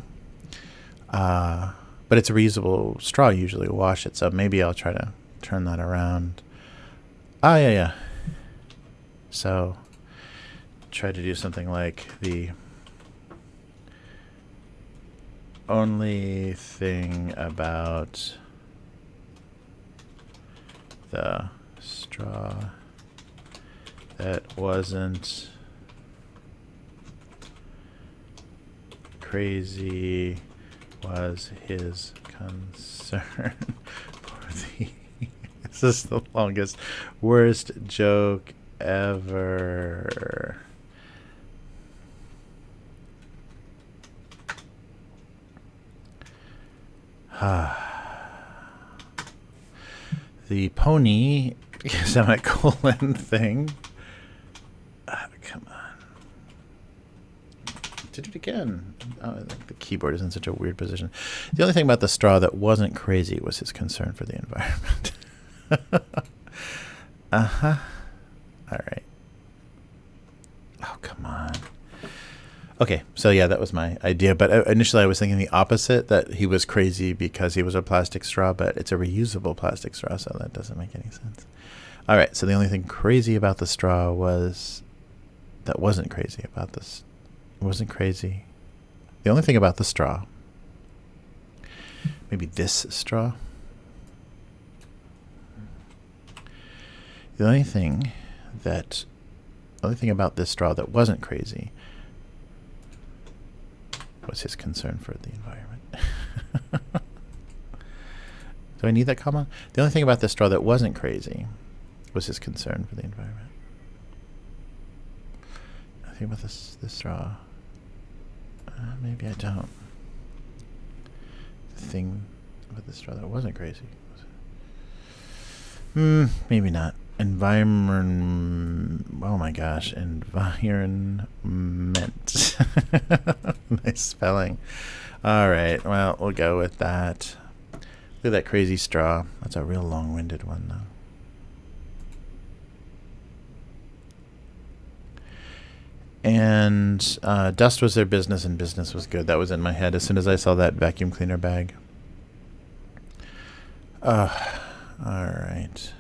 but it's a reusable straw. You usually wash it, so maybe I'll try to turn that around. Yeah. So try to do something like the only thing about the straw that wasn't crazy was his concern for the... This is the longest, worst joke ever. The pony semicolon thing. Come on. Did it again. Oh, the keyboard is in such a weird position. The only thing about the straw that wasn't crazy was his concern for the environment. Uh-huh. All right. Oh, come on. Okay, so yeah, that was my idea. But initially I was thinking the opposite, that he was crazy because he was a plastic straw, but it's a reusable plastic straw, so that doesn't make any sense. All right, so the only thing crazy about the straw was... That wasn't crazy about this. It wasn't crazy. The only thing about the straw... Maybe this straw? The only thing about this straw that wasn't crazy was his concern for the environment. Do I need that comma? The only thing about this straw that wasn't crazy was his concern for the environment. I think about this straw. Maybe I don't. The thing about this straw that wasn't crazy. Maybe not. Environment. Oh my gosh. Environment. Nice spelling. All right. Well, we'll go with that. Look at that crazy straw. That's a real long-winded one, though. And dust was their business and business was good. That was in my head as soon as I saw that vacuum cleaner bag. All right.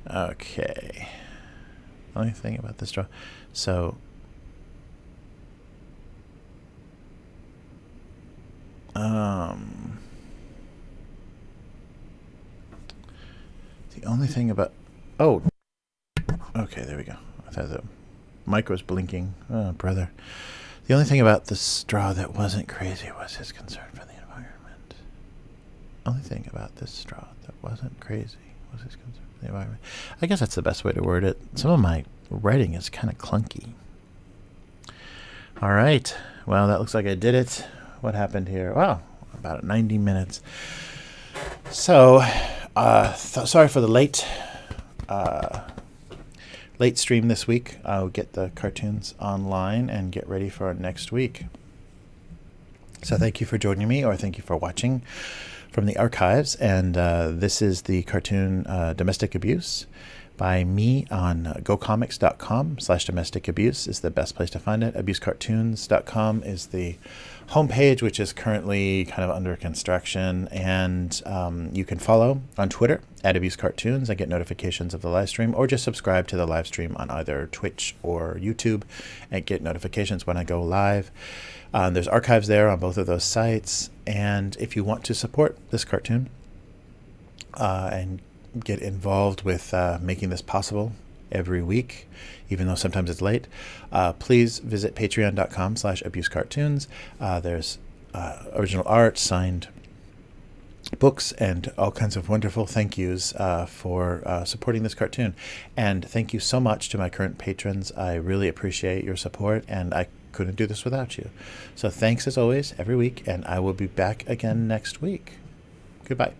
Okay. Only thing about this straw. So the only thing about... Oh, okay, there we go. I thought the mic was blinking. Oh, brother. The only thing about the straw that wasn't crazy was his concern for the environment. Only thing about this straw that wasn't crazy was his concern for the environment. I guess that's the best way to word it. Some of my writing is kind of clunky. All right. Well, that looks like I did it. What happened here? Wow, about 90 minutes. So, sorry for the late stream this week. I'll get the cartoons online and get ready for next week. So thank you for joining me, or thank you for watching from the archives. And this is the cartoon Domestic Abuse by me on gocomics.com/domestic abuse is the best place to find it. abusecartoons.com is the homepage, which is currently kind of under construction. And you can follow on Twitter at abusecartoons. I get notifications of the live stream, or just subscribe to the live stream on either Twitch or YouTube and get notifications when I go live. There's archives there on both of those sites. And if you want to support this cartoon and get involved with making this possible every week, even though sometimes it's late, please visit patreon.com/abusecartoons. There's original art, signed books, and all kinds of wonderful thank yous for supporting this cartoon. And thank you so much to my current patrons. I really appreciate your support, and I couldn't do this without you. So thanks as always every week, and I will be back again next week. Goodbye.